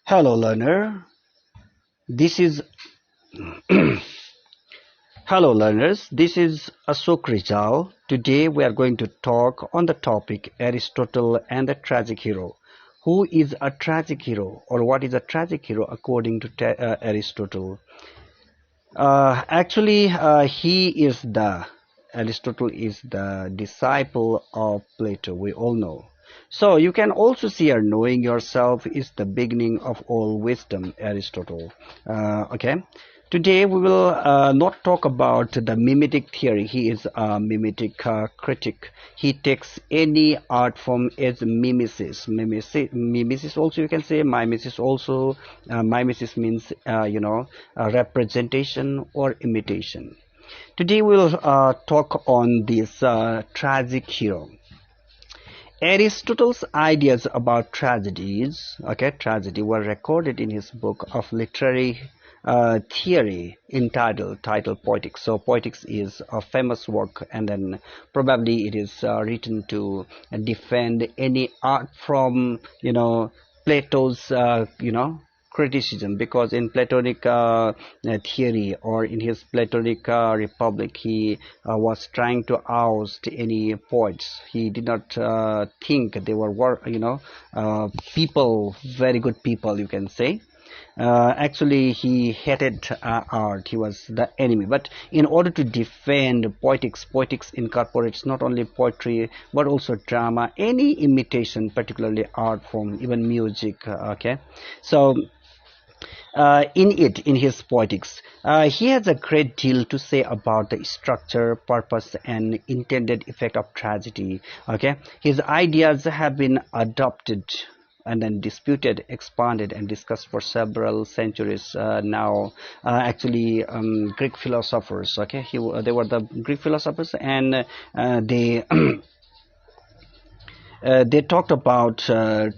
Hello, learner. This is Hello, learners. This is Ashok Rizal. Today, we are going to talk on the topic Aristotle and the tragic hero. Who is a tragic hero, or what is a tragic hero according to Aristotle? He is the Aristotle is the disciple of Plato. We all know. So you can also see here, knowing yourself is the beginning of all wisdom, Aristotle. Okay. Today we will not talk about the mimetic theory. He is a mimetic critic. He takes any art form as mimesis. Mimesis also you can say mimesis also. Mimesis means representation or imitation. Today we will talk on this tragic hero. Aristotle's ideas about tragedy were recorded in his book of literary theory entitled Poetics. So Poetics is a famous work, and then probably it is written to defend any art from Plato's criticism, because in Platonic theory, or in his Platonic Republic, he was trying to oust any poets. He did not think they were people, very good people, you can say. Actually, he hated art. He was the enemy. But in order to defend poetics incorporates not only poetry but also drama, any imitation, particularly art form, even music. Okay, so in his poetics, he has a great deal to say about the structure, purpose, and intended effect of tragedy. Okay, his ideas have been adopted and then disputed, expanded, and discussed for several centuries now. Greek philosophers. Okay, they were the Greek philosophers, and they they talked about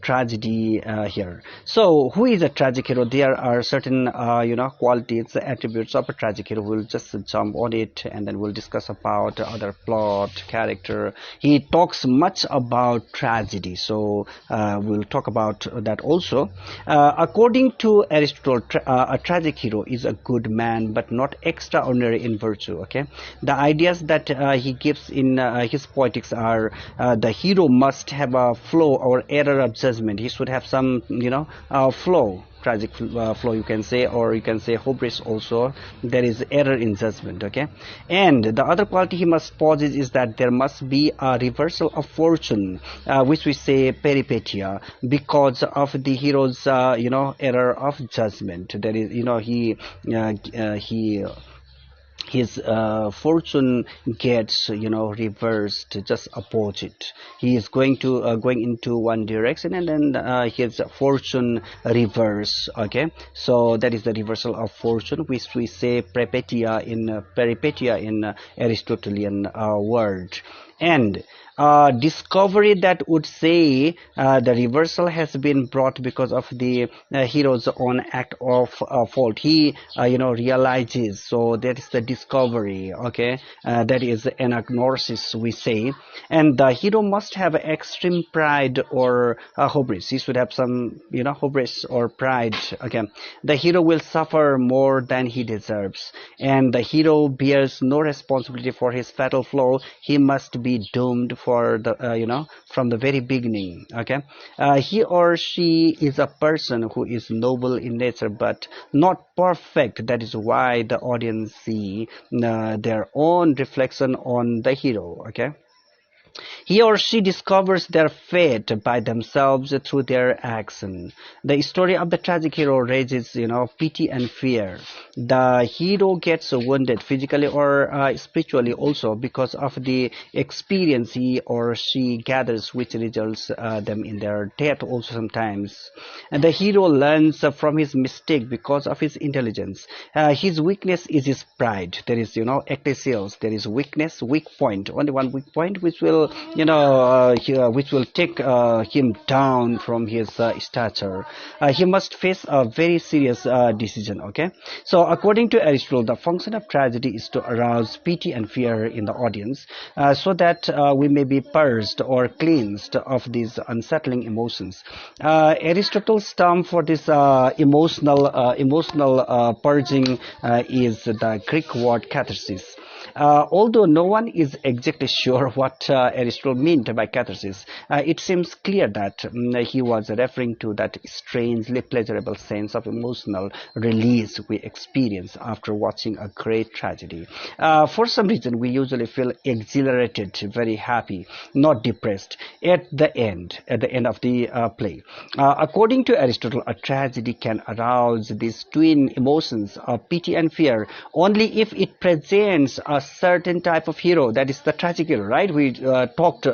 tragedy here. So, who is a tragic hero? There are certain, qualities, attributes of a tragic hero. We'll just jump on it, and then we'll discuss about other plot, character. He talks much about tragedy, so we'll talk about that also. According to Aristotle, a tragic hero is a good man, but not extraordinary in virtue. Okay, the ideas that he gives in his poetics are the hero must have a flow or error of judgment. He should have some flow, tragic flow, you can say, or you can say hubris also. There is error in judgment. Okay, and the other quality he must possess is that there must be a reversal of fortune, which we say peripetia, because of the hero's error of judgment. There is he his fortune gets reversed, just opposite. He is going into one direction, and then his fortune reverse. Okay, so that is the reversal of fortune, which we say peripetia in Aristotelian word. And discovery that would say the reversal has been brought because of the hero's own act of fault. He realizes, so that is the discovery. Okay, that is anagnosis, we say. And the hero must have extreme pride or hubris. He should have some hubris or pride. Okay, the hero will suffer more than he deserves, and the hero bears no responsibility for his fatal flaw. He must be doomed for the from the very beginning. Okay, he or she is a person who is noble in nature but not perfect. That is why the audience see their own reflection on the hero. Okay, he or she discovers their fate by themselves through their action. The story of the tragic hero raises, pity and fear. The hero gets wounded physically or spiritually also because of the experience he or she gathers, which results them in their death also sometimes. And the hero learns from his mistake because of his intelligence. His weakness is his pride. There is, ecclesials. There is weakness, weak point. Only one weak point, which will which will take him down from his stature. He must face a very serious decision. Okay, so according to Aristotle, the function of tragedy is to arouse pity and fear in the audience, so that we may be purged or cleansed of these unsettling emotions. Aristotle's term for this emotional purging is the Greek word catharsis. Although no one is exactly sure what Aristotle meant by catharsis, it seems clear that he was referring to that strangely pleasurable sense of emotional release we experience after watching a great tragedy. For some reason, we usually feel exhilarated, very happy, not depressed at the end of the play. According to Aristotle, a tragedy can arouse these twin emotions of pity and fear only if it presents a certain type of hero, that is the tragic hero, right? We talked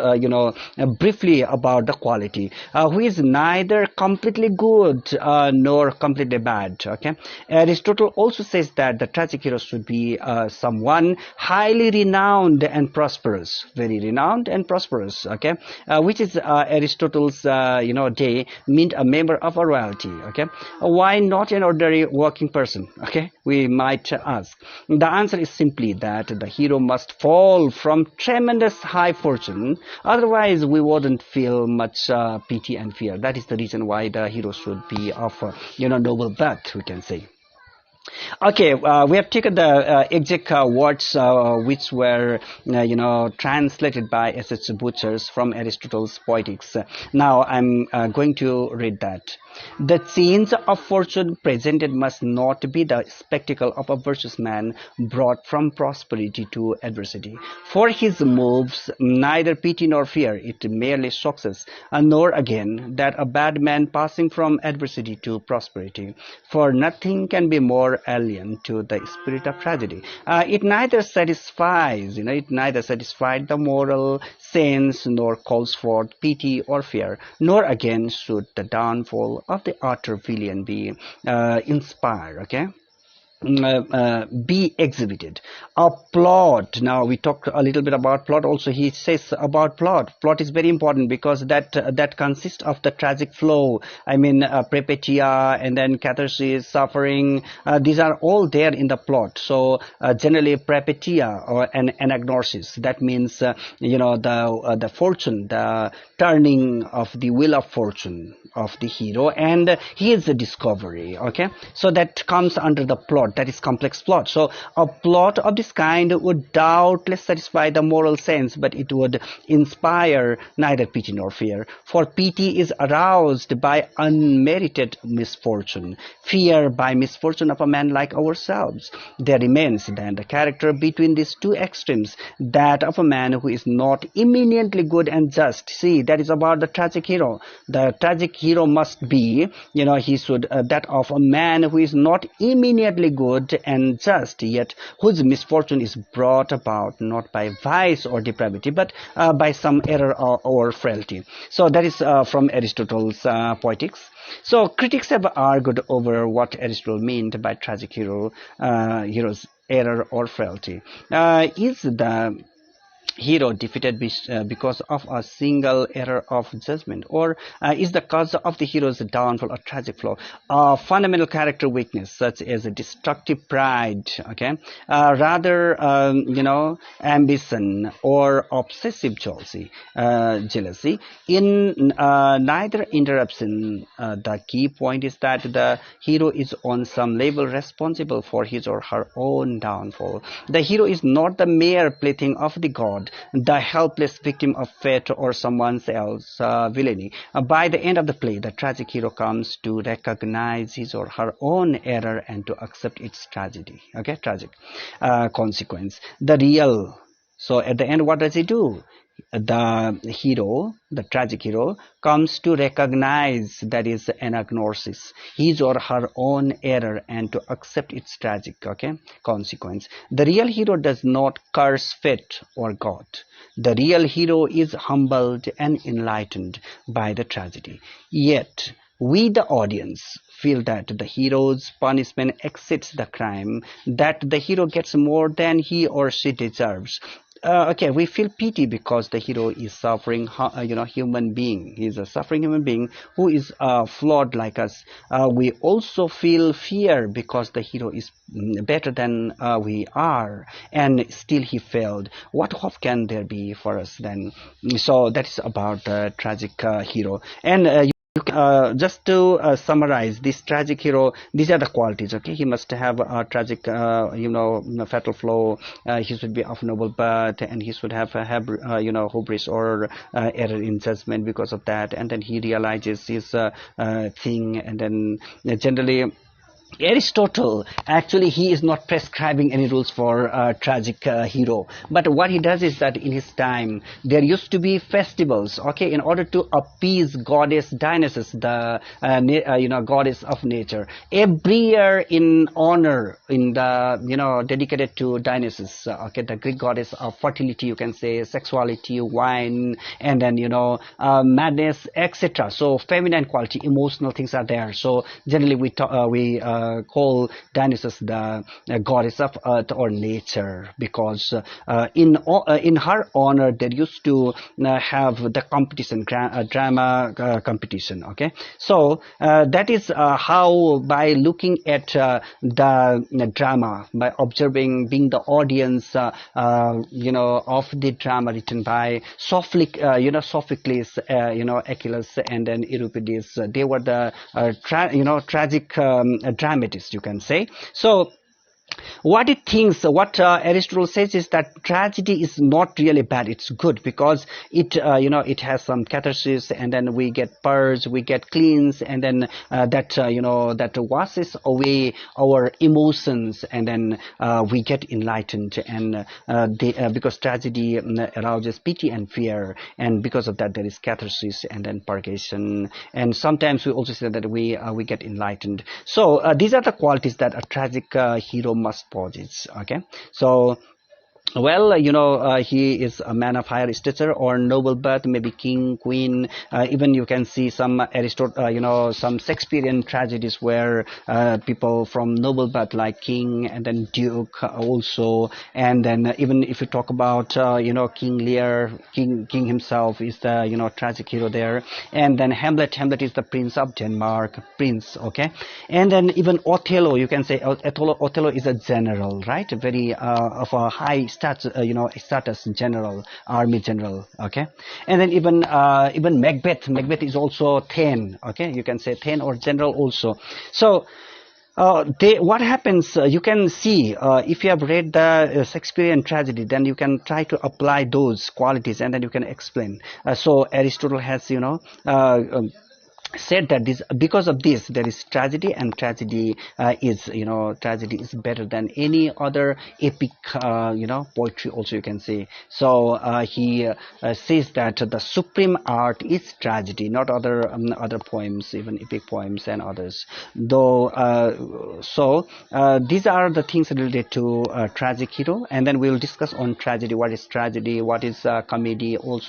briefly about the quality, who is neither completely good nor completely bad. Okay, Aristotle also says that the tragic hero should be someone highly renowned and prosperous, very renowned and prosperous. Okay, which is Aristotle's day meant a member of a royalty. Okay, why not an ordinary working person? Okay, we might ask. The answer is simply that the hero must fall from tremendous high fortune, otherwise we wouldn't feel much pity and fear. That is the reason why the hero should be of noble birth, we can say. Okay, we have taken the exact words which were, translated by S.H. Butchers from Aristotle's Poetics. Now I'm going to read that. The scenes of fortune presented must not be the spectacle of a virtuous man brought from prosperity to adversity. For his moves neither pity nor fear, it merely shocks us, nor again that a bad man passing from adversity to prosperity. For nothing can be more alien to the spirit of tragedy. It neither satisfies, it neither satisfied the moral sense nor calls forth pity or fear, nor again should the downfall of the utter villain be inspired. Okay. Be exhibited. A plot. Now we talked a little bit about plot. Also, he says about plot. Plot is very important because that consists of the tragic flow. I mean, peripeteia and then catharsis, suffering. These are all there in the plot. So generally, peripeteia or an anagnosis. That means the fortune, the turning of the wheel of fortune of the hero, and his discovery. Okay, so that comes under the plot. That is complex plot. So a plot of this kind would doubtless satisfy the moral sense, but it would inspire neither pity nor fear. For pity is aroused by unmerited misfortune, fear by misfortune of a man like ourselves. There remains then the character between these two extremes, that of a man who is not eminently good and just. See, that is about the tragic hero. The tragic hero must be, he should, that of a man who is not eminently good and just, yet whose misfortune is brought about not by vice or depravity, but by some error or frailty. So that is from Aristotle's Poetics. So critics have argued over what Aristotle meant by tragic hero's error or frailty. Is the hero defeated because of a single error of judgment, or is the cause of the hero's downfall a tragic flaw, a fundamental character weakness such as a destructive pride, okay, rather ambition or obsessive jealousy? In neither interruption, the key point is that the hero is on some level responsible for his or her own downfall. The hero is not the mere plaything of the god, the helpless victim of fate or someone else's villainy. By the end of the play, the tragic hero comes to recognize his or her own error and to accept its tragedy. Okay, tragic consequence. So at the end, what does he do? The hero, the tragic hero, comes to recognize, that is anagnosis, his or her own error and to accept its tragic consequence. The real hero does not curse fate or God. The real hero is humbled and enlightened by the tragedy. Yet we, the audience, feel that the hero's punishment exceeds the crime, that the hero gets more than he or she deserves. okay, we feel pity because the hero is suffering, human being. He's a suffering human being who is flawed like us. We also feel fear because the hero is better than we are, and still he failed. What hope can there be for us then? So that is about the tragic hero. And just to summarize this tragic hero, these are the qualities. Okay, he must have a tragic fatal flaw. He should be of noble birth, and he should have hubris or error in judgment because of that, and then he realizes his thing, and then generally Aristotle, actually, he is not prescribing any rules for tragic hero, but what he does is that in his time there used to be festivals, okay, in order to appease goddess Dionysus, the goddess of nature. Every year, in honor, in the dedicated to Dionysus, okay, the Greek goddess of fertility, you can say, sexuality, wine, and then madness, etc. So feminine quality, emotional things are there. So generally we call Dionysus the goddess of earth or nature, because in her honor there used to have the competition, drama competition. Okay, so that is how, by looking at the drama, by observing, being the audience of the drama written by Sophocles, Achilles, and then Euripides. They were the tragic dramatists, you can say. So what Aristotle says is that tragedy is not really bad, it's good, because it it has some catharsis, and then we get purge, we get cleanse, and then that washes away our emotions, and then we get enlightened, and because tragedy arouses pity and fear, and because of that there is catharsis and then purgation, and sometimes we also say that we get enlightened. So these are the qualities that a tragic hero must possess. Okay, so well, he is a man of higher stature or noble birth, maybe king, queen. Even you can see some Aristotle, some Shakespearean tragedies where people from noble birth, like king and then duke also. And then even if you talk about King Lear, king himself is the tragic hero there. And then Hamlet is the prince of Denmark, prince. Okay, and then even Othello, you can say Othello is a general, right? Very of a high status general, army general. Okay, and then even Macbeth is also Thane. Okay, you can say Thane or general also. So what happens, you can see, if you have read the Shakespearean tragedy, then you can try to apply those qualities, and then you can explain. So Aristotle has said that because of this there is tragedy, and tragedy is better than any other epic poetry also, you can say. So he says that the supreme art is tragedy, not other poems, even epic poems and others, though. So these are the things related to tragic hero, and then we will discuss on tragedy, what is comedy also.